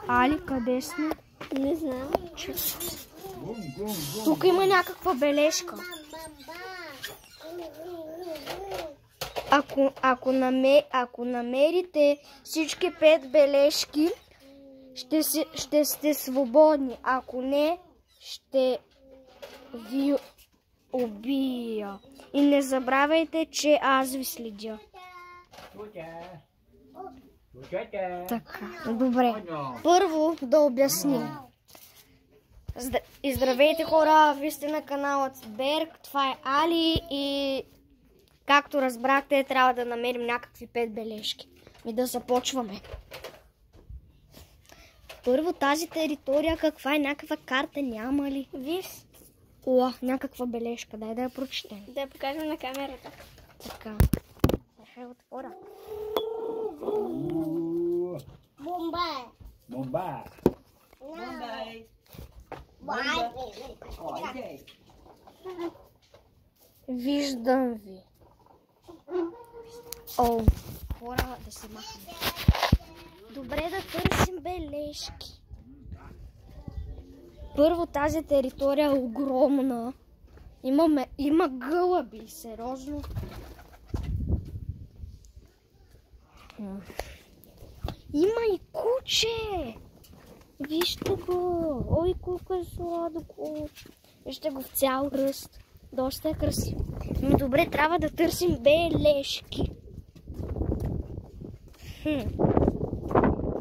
Али, къде сме? Не знам. Тук има някаква бележка. Ако намерите всички 5 бележки, ще сте свободни. Ако не, ще ви убия. И не забравяйте, че аз ви следя. Така, добре. Първо да обясним. И здравейте хора, вие сте на каналът Берг, това е Али и както разбрахте, трябва да намерим някакви 5 бележки. И да започваме. Първо тази територия, каква е, някаква карта няма ли? Виж. О, някаква бележка, дай да я прочетем. Да я покажем на камерата. Така. Ще я отворя. Бомба! Бомба! Виждам ви. О, хора, да се махнем. Добре, да търсим бележки. Първо, тази територия е огромна. Има гълъби, сериозно. Има и куче. Вижте го. Ой, колко е сладко. Вижте го в цял ръст. Доста е красиво. Но добре, трябва да търсим бележки.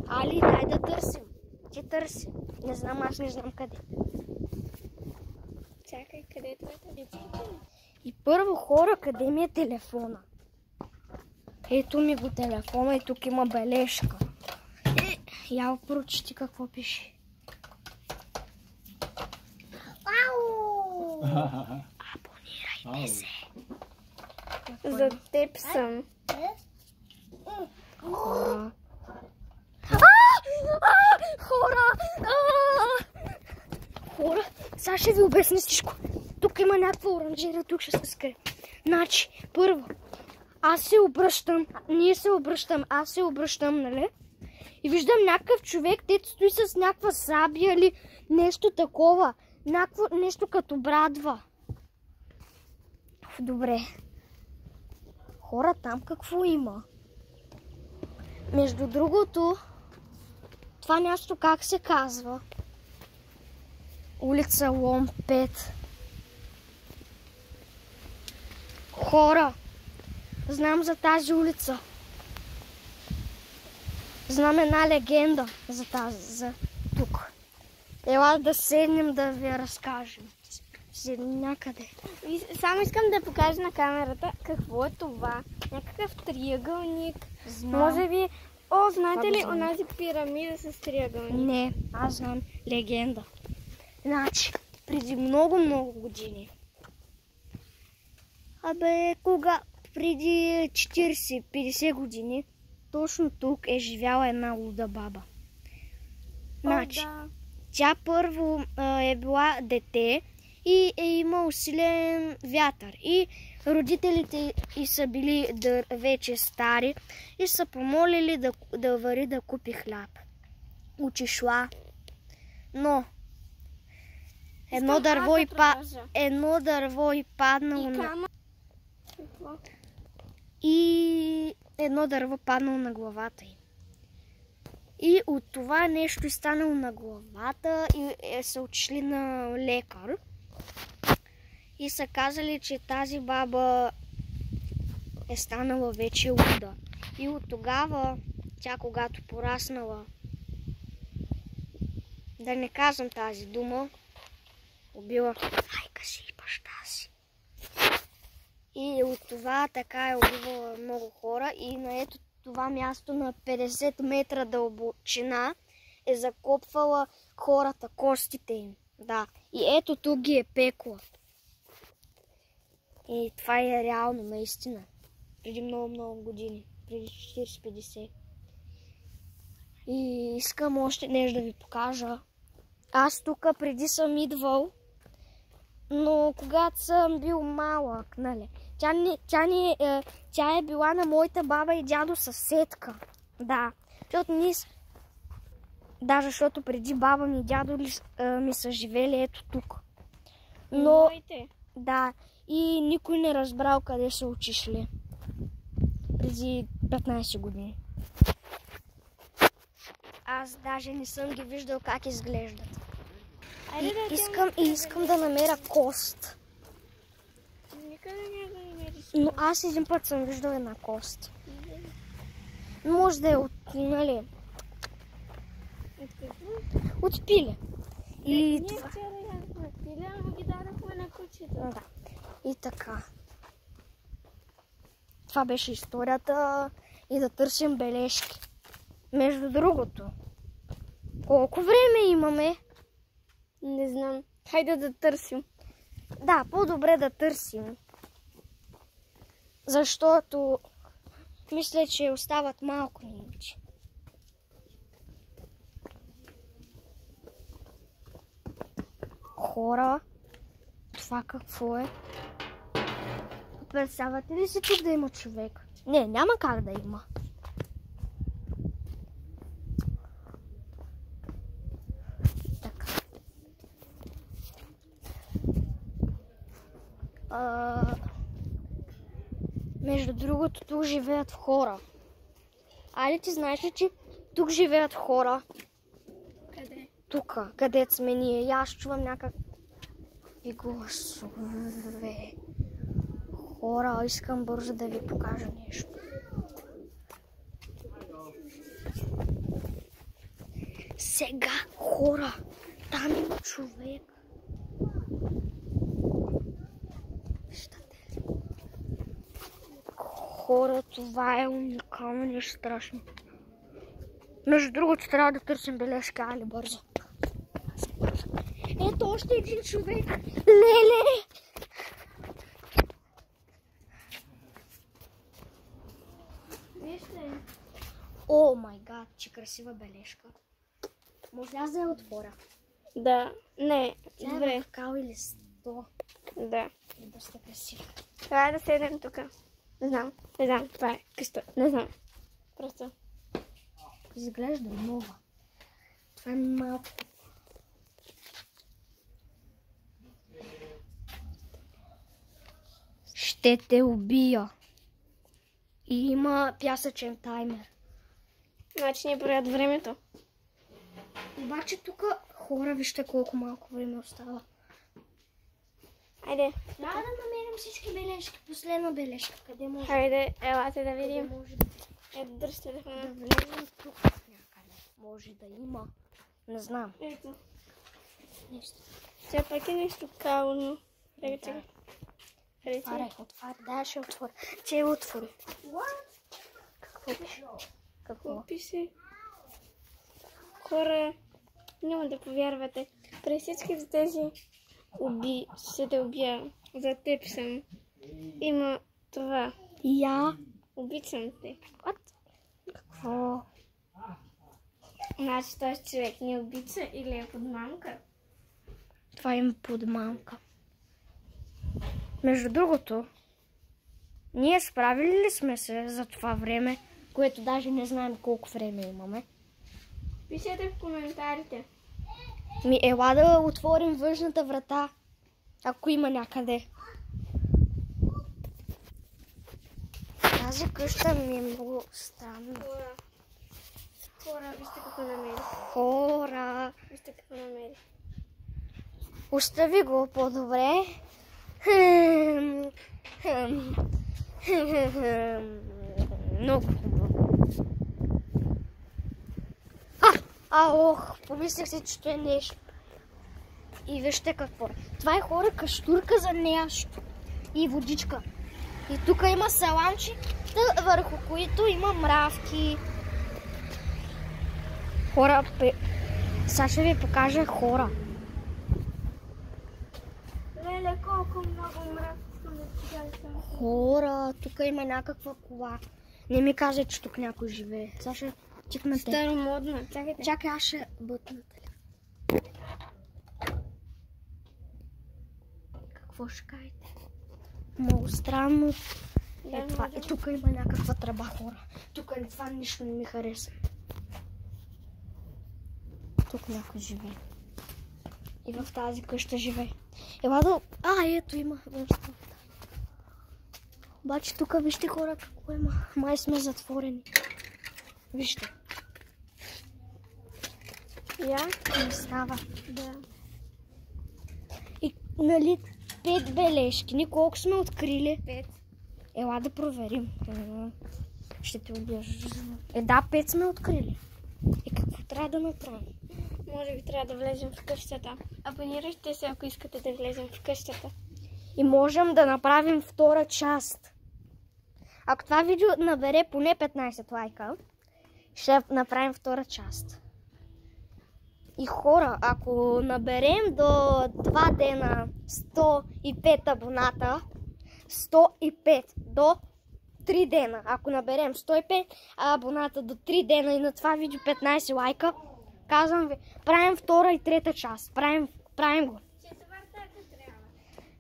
Али, дай да търсим. Ти търси. Не знам, аз не знам къде. Чакай, къде е това телефон? И първо, хора, къде ми е телефона? Ето ми го телефона и тук има бележка. Я прочети какво пише. Ау! Абонирайте се. За теб съм. Хора. Хора, сега ще ви обясня всичко. Тук има някаква оранжерия, тук ще се скрие. Значи, първо, аз се обръщам, нали? И виждам някакъв човек, дето стои с някаква сабия или нещо такова. Нещо като брадва. Добре. Хора, там какво има? Между другото, това място как се казва? Улица Лом 5. Хора, знам за тази улица. Знам една легенда за тук. Ела да седнем да ви разкажем. Седнем някъде. Само искам да покажа на камерата какво е това. Някакъв триъгълник. Знам. Може би... О, знаете ли онази пирамида с триъгълник? Не, аз знам легенда. Значи, преди много години. Преди 40-50 години, точно тук е живяла една луда баба. Значи, тя първо е била дете и е имал силен вятър. И родителите й са били вече стари и са помолили да вари да купи хляб. Отишла. Но едно дърво и паднало и едно дърво паднало на главата й. И от това нещо е станало на главата и са отишли на лекар. И са казали, че тази баба е станала вече луда. И от тогава, тя когато пораснала, да не казвам тази дума, убила майка си и баща си. И от това така е убивала много хора и на ето това място на 50 метра дълбочина е закопвала хората, костите им. Да. И ето тук ги е пекла. И това е реално, наистина. Преди много години. Преди 40-50. И искам още нещо да ви покажа. Аз тук преди съм идвал, но когато съм бил малък, нали? Тя е била на моята баба и дядо съседка. Да. Защото Даже защото преди баба ми и дядо ми са живели ето тук. Но, да, и никой не разбрал къде са отишли. Преди 15 години. Аз даже не съм ги виждал как изглеждат. Искам да намеря кост. Никъде не го намериш. Но аз един път съм виждал една кост. Може да е от, нали... От пиле. Ние вчера яхме пиле, ама ги дадахме на кучето. Да. И така. Това беше историята и да търсим бележки. Между другото, колко време имаме? Не знам. Хайде да търсим. Да, по-добре да търсим. Защото мисля, че остават малко минути. Хора, това какво е? Представяте ли си тук да има човек? Не, няма как да има. Така. Между другото, тук живеят хора. Али ти знаеш ли, че тук живеят хора? Къде? Тук, където сме ние. И аз чувам някакви гласове. Хора, искам бързо да ви покажа нещо. Сега, хора, там има човек. Виждате ли? Хора, това е уникално, нещо страшно. Между другото, трябва да търсим бележки, али бързо. Ето още един човек. Леле! Вижте. О май гад, че красива бележка. Може аз да я отворя? Да. Не. Тя Добре. е в кал или сто. Да. И доста красива. Трябва да седнем тук. Не знам. Това е къща. Не знам. Просто. Изглежда нова. Това е малко. Ще те убия. И има пясъчен таймер. Значи ни броят времето. Обаче тук хора, вижте колко малко време остава. Хайде. Трябва да намерим всички бележки. Последна бележка. Къде може? Хайде, елате да видим. Може да Ето, дръж телефона. влезем тук някъде. Може да има. Не знам. Ето. Нещо. Сега пак е нещо кално. Чакай. Отваря. Да, ще отворя. Че я отвори. Какво пише? Какво? Пише. Хора, няма да повярвате. През всички тези ще те убия. За теб съм. Има това. Я. Обичам те. What? Какво? Значи този човек не обича или е подмамка? Това има подмамка. Между другото, ние справили ли сме се за това време, което даже не знаем колко време имаме? Пишете в коментарите. Ела да отворим външната врата, ако има някъде. Тази къща ми е много странна. Хора, вижте какво намери. Хора. Вижте какво намери. Остави го по-добре. Много хубаво. Помислях си, че това е нещо. И вижте какво. Това е хора каштурка за нещо. И водичка. И тук има саламчи, върху които има мравки. Хора, сега ще ви покажа хора. Леле, колко много мравки. Хора, тук има някаква кола. Не ми каза, че тук някой живее. Сега ще чекнете. Старомодна. Чакайте. Чакай, аз ще бътна телефон. Какво ще кажете? Много странно. Тук има някаква тръба, хора. Тук това нищо не ми хареса. тук някой живее. И в тази къща живее. Ела да... ето има. Обаче тук вижте хора какво има. Май сме затворени. Вижте. Не става. Да. И нали 5 бележки. Ни колко сме открили? 5. Ела да проверим. Ще те убия. Да, 5 сме открили. И какво трябва да направим? Може би трябва да влезем в къщата. Абонирайте се, ако искате да влезем в къщата. И можем да направим втора част. Ако това видео набере поне 15 лайка, ще направим втора част. И хора, ако наберем до 2 дена 105 абоната, 105 до 3 дена. Ако наберем 105 абоната до 3 дена и на това видео 15 лайка, казвам ви, правим втора и трета част. Правим го.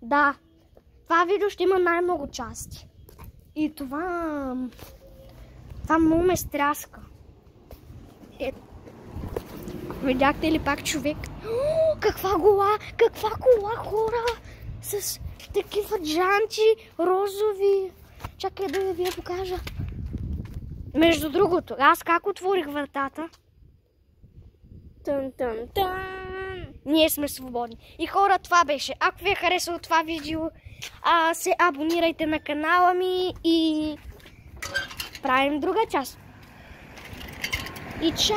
Да. Това видео ще има най-много части. И това много ме стряска. Видяхте ли пак човек? Каква кола, хора! С такива джанти, розови. Чакай да ви я покажа. Между другото, аз как отворих вратата? Тън. Ние сме свободни. И хора, това беше. Ако ви е харесало това видео, се абонирайте на канала ми и правим друга част. И чао!